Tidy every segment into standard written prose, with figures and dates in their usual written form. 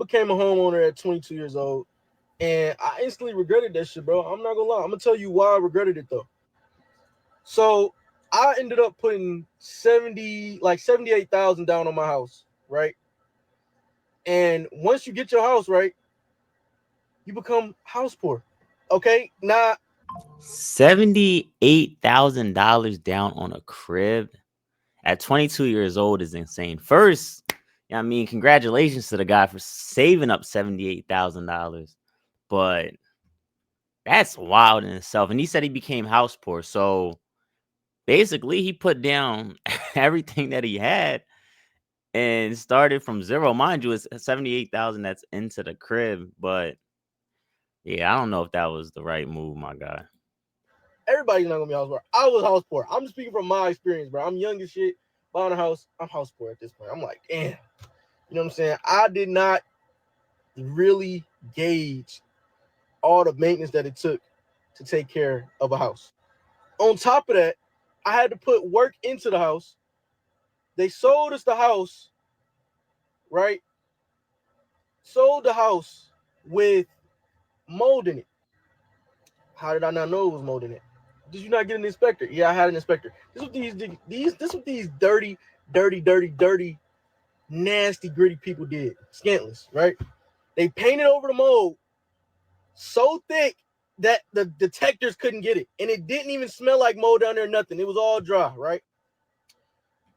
became a homeowner at 22 years old, and I instantly regretted that shit, bro. I'm not gonna lie. I'm gonna tell you why I regretted it though. So I ended up putting 78,000 down on my house, right? And once you get your house, right, you become house poor. Okay, now $78,000 down on a crib at 22 years old is insane. First, I mean, congratulations to the guy for saving up $78,000, but that's wild in itself. And he said he became house poor, so basically he put down everything that he had and started from zero. Mind you, it's 78,000 that's into the crib, but yeah, I don't know if that was the right move, my guy. everybody's not gonna be house poor. I was house poor. I'm just speaking from my experience, bro. I'm young as shit, buying a house. I'm house poor at this point. I'm like, damn. You know what I'm saying? I did not really gauge all the maintenance that it took to take care of a house. On top of that, I had to put work into the house. They sold us the house, right? Sold the house with mold in it. How did I not know it was mold in it? Did you not get an inspector? Yeah, I had an inspector. This what these dirty, nasty, gritty people did. Scantless, right? They painted over the mold so thick that the detectors couldn't get it. And it didn't even smell like mold down there, nothing. It was all dry, right?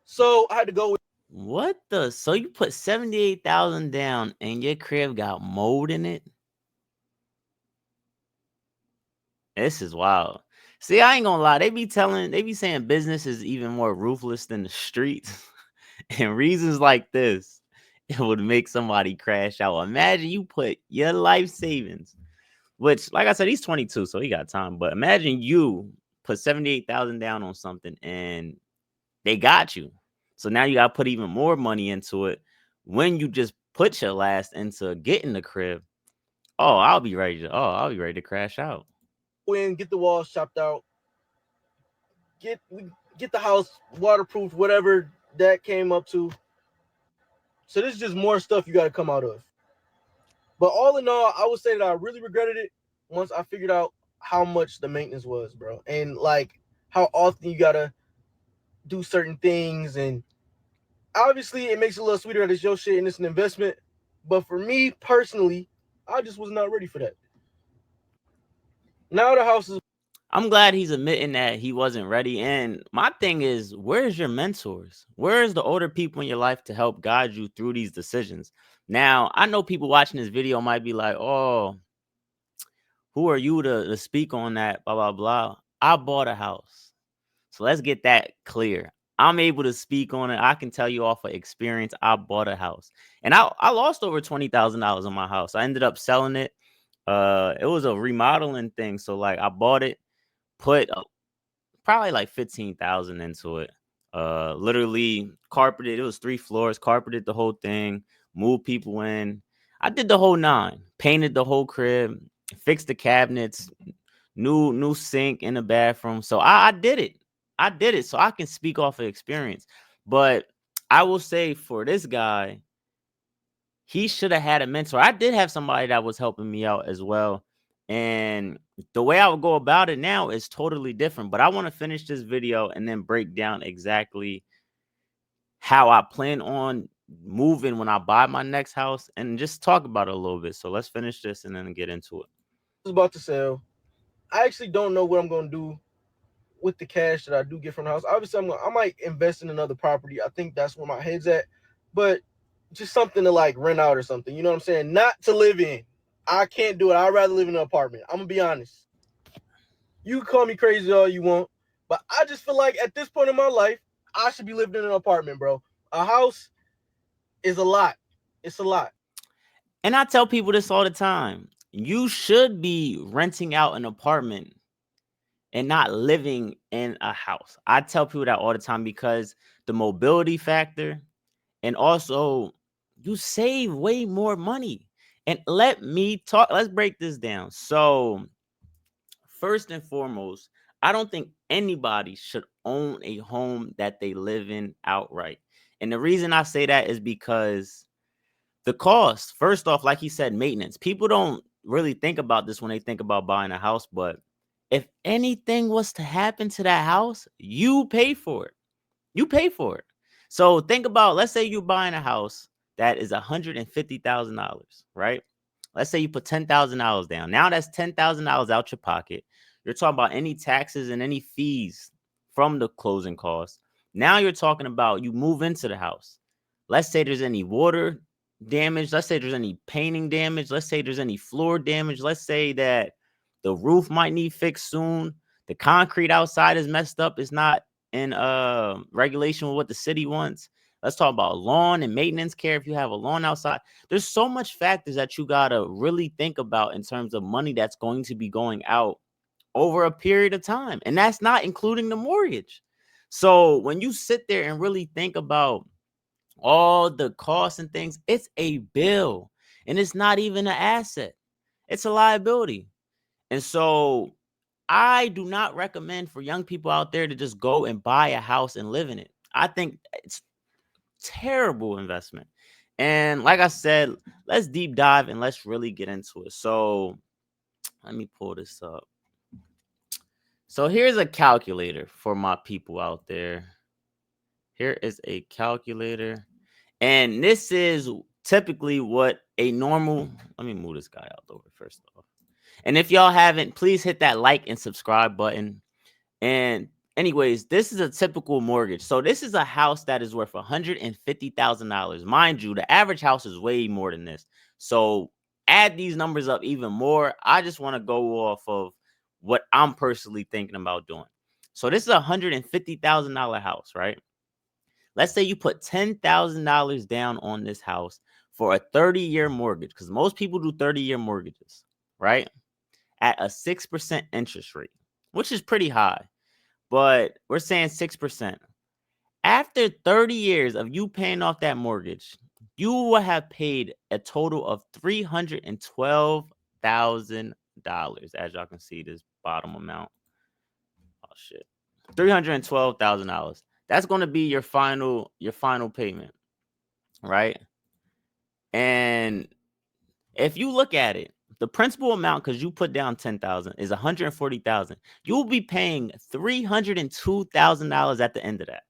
So I had to go with What the? So you put 78,000 down and your crib got mold in it? This is wild. See, I ain't gonna lie. They be saying business is even more ruthless than the streets. And reasons like this, it would make somebody crash out. Imagine you put your life savings, which, like I said, he's 22, so he got time. But imagine you put 78,000 down on something and they got you. So now you gotta put even more money into it when you just put your last into getting the crib. I'll be ready to crash out. in, get the walls chopped out, get get the house waterproof, whatever that came up to. So this is just more stuff you got to come out of. But all in all, I would say that I really regretted it once I figured out how much the maintenance was, bro, and like how often you gotta do certain things. And obviously, it makes it a little sweeter that it's your shit and it's an investment. But for me personally, I just was not ready for that. Now the house is I'm glad he's admitting that he wasn't ready. And my thing is, where's your mentors? Where's the older people in your life to help guide you through these decisions? Now, I know people watching this video might be like, oh, who are you to speak on that? Blah, blah, blah. I bought a house. So let's get that clear. I'm able to speak on it. I can tell you off of experience, I bought a house. And I lost over $20,000 on my house. I ended up selling it. It was a remodeling thing. So like I bought it, put probably like 15,000 into it. Literally carpeted. It was 3 floors, carpeted the whole thing, moved people in. I did the whole nine, painted the whole crib, fixed the cabinets, new sink in the bathroom. So I did it. I did it. So I can speak off of experience. But I will say for this guy, he should have had a mentor. I did have somebody that was helping me out as well. And the way I would go about it now is totally different. But I want to finish this video and then break down exactly how I plan on moving when I buy my next house and just talk about it a little bit. So let's finish this and then get into it. about to sell. I actually don't know what I'm gonna do with the cash that I do get from the house. Obviously, I might invest in another property. I think that's where my head's at. But just something to like rent out or something. You know what I'm saying? Not to live in. I can't do it. I'd rather live in an apartment. I'm gonna be honest. You can call me crazy all you want, but I just feel like at this point in my life, I should be living in an apartment, bro. A house is a lot. It's a lot. And I tell people this all the time. You should be renting out an apartment and not living in a house. I tell people that all the time because the mobility factor and also you save way more money. And let me talk, let's break this down. So, first and foremost, I don't think anybody should own a home that they live in outright. And the reason I say that is because The cost, first off, like he said, maintenance. People don't really think about this when they think about buying a house, but if anything was to happen to that house, you pay for it. You pay for it. So think about, let's say you're buying a house that is $150,000, right? Let's say you put $10,000 down. Now that's $10,000 out your pocket. You're talking about any taxes and any fees from the closing costs. Now you're talking about you move into the house. Let's say there's any water damage. Let's say there's any painting damage. Let's say there's any floor damage. Let's say that the roof might need fixed soon. The concrete outside is messed up. It's not in regulation with what the city wants. Let's talk about lawn and maintenance care. If you have a lawn outside, there's so much factors that you gotta really think about in terms of money that's going to be going out over a period of time, and that's not including the mortgage. So when you sit there and really think about all the costs and things, it's a bill, and it's not even an asset, it's a liability. And so I do not recommend for young people out there to just go and buy a house and live in it. I think it's terrible investment. And like I said, let's deep dive and let's really get into it. So let me pull this up. So here's a calculator for my people out there. Here is a calculator. And this is typically what a normal, let me move this guy out over first off. And if y'all haven't, please hit that like and subscribe button. And anyways, this is a typical mortgage. So this is a house that is worth $150,000. Mind you, the average house is way more than this. So add these numbers up even more. I just want to go off of what I'm personally thinking about doing. So this is a $150,000 house, right? Let's say you put $10,000 down on this house for a 30-year mortgage, because most people do 30-year mortgages, right? At a 6% interest rate, which is pretty high, but we're saying 6%. After 30 years of you paying off that mortgage, you will have paid a total of $312,000. As y'all can see, this bottom amount. Oh shit. $312,000. That's going to be your final payment, right? And if you look at it, the principal amount, because you put down 10,000, is 140,000. You'll be paying $302,000 at the end of that.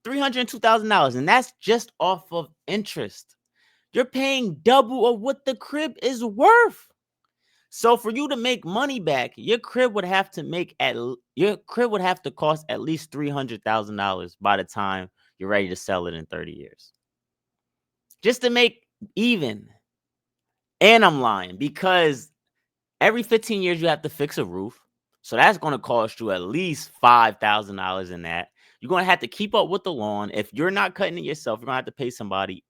$302,000, and that's just off of interest. You're paying double of what the crib is worth. So for you to make money back, your crib would have to cost at least $300,000 by the time you're ready to sell it in 30 years. Just to make even. And I'm lying, because every 15 years you have to fix a roof. So that's going to cost you at least $5,000 in that. You're going to have to keep up with the lawn. If you're not cutting it yourself, you're going to have to pay somebody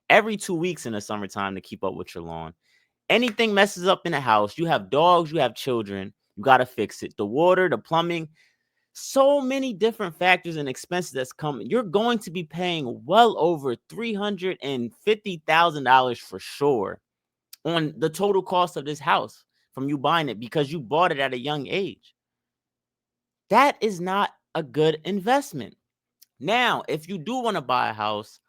every 2 weeks in the summertime to keep up with your lawn. Anything messes up in the house, you have dogs, you have children, you got to fix it. The water, the plumbing, so many different factors and expenses that's coming. You're going to be paying well over $350,000 for sure on the total cost of this house from you buying it, because you bought it at a young age. That is not a good investment. Now, if you do want to buy a house,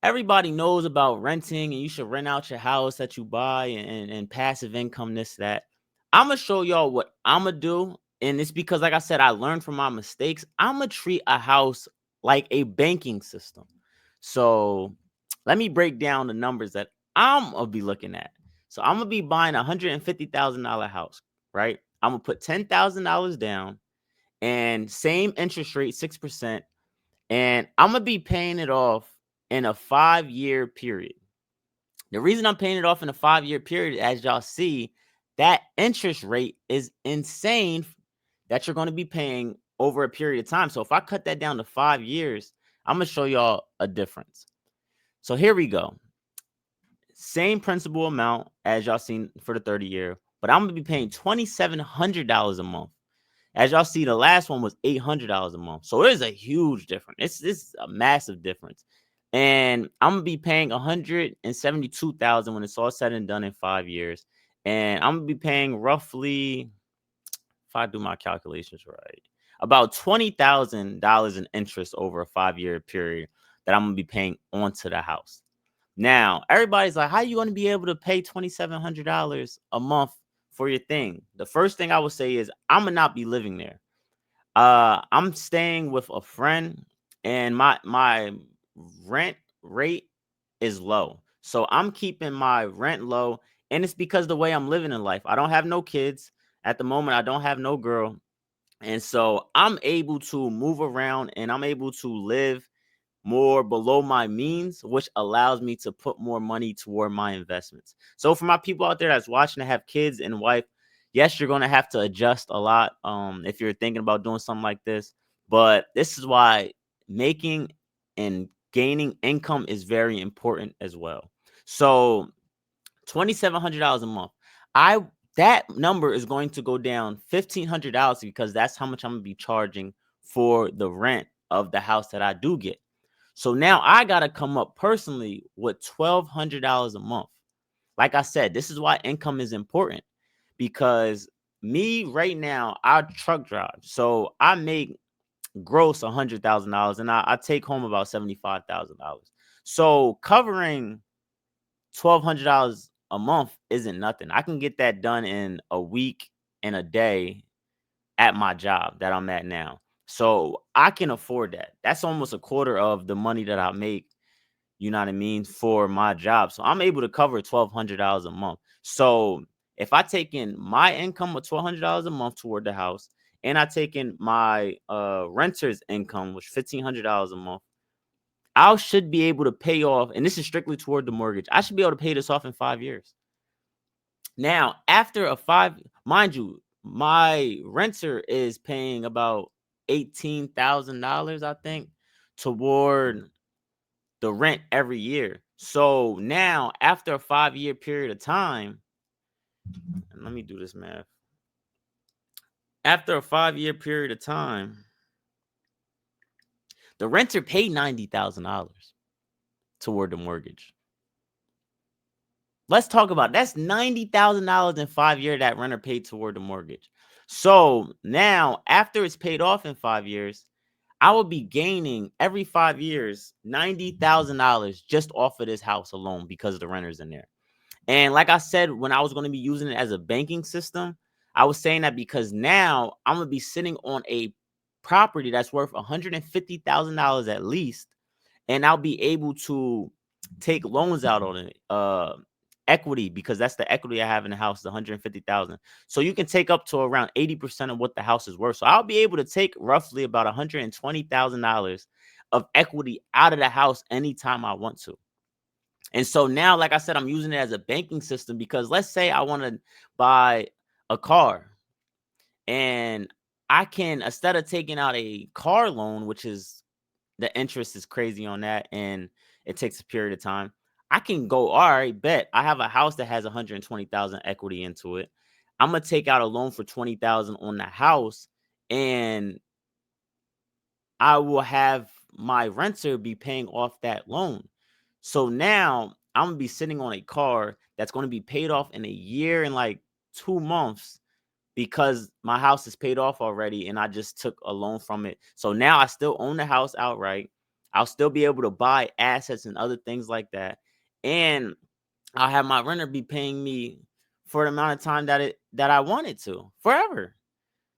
everybody knows about renting, and you should rent out your house that you buy, and passive income, this, that. I'm going to show y'all what I'm going to do. And it's because, like I said, I learned from my mistakes. I'm going to treat a house like a banking system. So let me break down the numbers that I'm going to be looking at. So I'm going to be buying a $150,000 house, right? I'm going to put $10,000 down, and same interest rate, 6%. And I'm going to be paying it off in a 5-year period. The reason I'm paying it off in a 5-year period, as y'all see, that interest rate is insane that you're going to be paying over a period of time. So if I cut that down to 5 years, I'm going to show y'all a difference. So here we go. Same principal amount as y'all seen for the 30-year, but I'm going to be paying $2,700 a month. As y'all see, the last one was $800 a month. So it is a huge difference. It's a massive difference. And I'm going to be paying $172,000 when it's all said and done in 5 years. And I'm going to be paying roughly, if I do my calculations right, about $20,000 in interest over a 5-year period that I'm going to be paying onto the house. Now, everybody's like, how you going to be able to pay $2,700 a month for your thing? The first thing I would say is I'm going to not be living there. I'm staying with a friend, and my rent rate is low. So I'm keeping my rent low, and it's because the way I'm living in life. I don't have no kids at the moment. I don't have no girl. And so I'm able to move around and I'm able to live more below my means, which allows me to put more money toward my investments. So for my people out there that's watching that have kids and wife, yes, you're gonna have to adjust a lot if you're thinking about doing something like this. But this is why making and gaining income is very important as well. So $2,700 a month. I That number is going to go down $1,500 because that's how much I'm gonna be charging for the rent of the house that I do get. So now I gotta come up personally with $1,200 a month. Like I said, this is why income is important because me right now, I truck drive. So I make gross $100,000 and I take home about $75,000. So covering $1,200 a month isn't nothing. I can get that done in a week and a day at my job that I'm at now. So I can afford that. That's almost a quarter of the money that I make, you know what I mean, for my job. So I'm able to cover $1,200 a month. So if I take in my income of $1,200 a month toward the house, and I take in my renter's income, which $1,500 a month, I should be able to pay off, and this is strictly toward the mortgage. I should be able to pay this off in 5 years. Now, after a five, mind you, my renter is paying about $18,000, I think, toward the rent every year. So now, after a 5 year period of time, and let me do this math. After a 5 year period of time, the renter paid $90,000 toward the mortgage. Let's talk about it. That's $90,000 in 5 years that renter paid toward the mortgage. So now, after it's paid off in 5 years, I will be gaining every 5 years $90,000 just off of this house alone because the renter's in there. And like I said, when I was going to be using it as a banking system, I was saying that because now I'm going to be sitting on a property that's worth $150,000 at least, and I'll be able to take loans out on it, equity, because that's the equity I have in the house, the 150,000. So you can take up to around 80% of what the house is worth. So I'll be able to take roughly about $120,000 of equity out of the house anytime I want to. And so now, like I said, I'm using it as a banking system because let's say I want to buy a car, and I can, instead of taking out a car loan, which is the interest is crazy on that and it takes a period of time, I can go, all right, bet I have a house that has 120,000 equity into it. I'm gonna take out a loan for 20,000 on the house, and I will have my renter be paying off that loan. So now I'm gonna be sitting on a car that's gonna be paid off in a year and like 2 months because my house is paid off already and I just took a loan from it. So now I still own the house outright. I'll still be able to buy assets and other things like that. And I'll have my renter be paying me for the amount of time that I wanted to forever.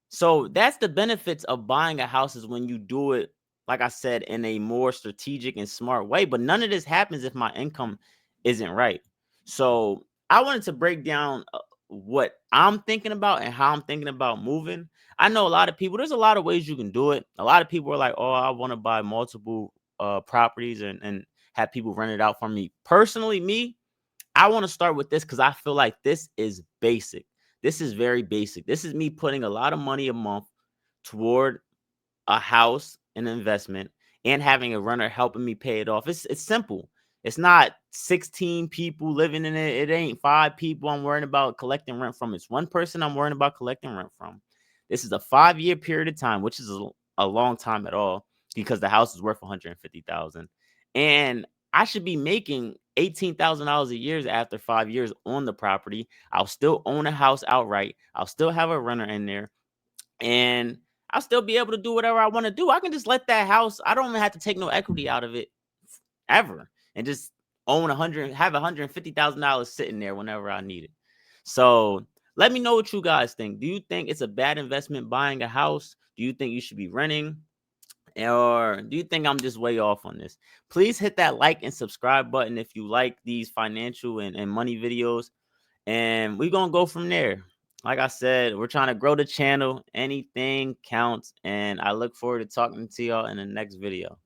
So that's the benefits of buying a house, is when you do it, like I said, in a more strategic and smart way. But none of this happens if my income isn't right. So I wanted to break down what I'm thinking about and how I'm thinking about moving. I know a lot of people, there's a lot of ways you can do it. A lot of people are like, oh, I want to buy multiple properties and have people rent it out from me. Personally, me, I want to start with this because I feel like this is basic. This is very basic. This is me putting a lot of money a month toward a house, an investment, and having a runner helping me pay it off. It's simple. It's not 16 people living in it. It ain't 5 people I'm worrying about collecting rent from. It's one person I'm worrying about collecting rent from. This is a 5 year period of time, which is a long time at all because the house is worth 150,000. And I should be making $18,000 a year after 5 years on the property. I'll still own a house outright. I'll still have a renter in there, and I'll still be able to do whatever I want to do. I can just let that house, I don't even have to take no equity out of it ever, and just own have $150,000 sitting there whenever I need it. So let me know what you guys think. Do you think it's a bad investment buying a house? Do you think you should be renting? Or do you think I'm just way off on this? Please hit that like and subscribe button if you like these financial and money videos. And we're going to go from there. Like I said, we're trying to grow the channel. Anything counts. And I look forward to talking to y'all in the next video.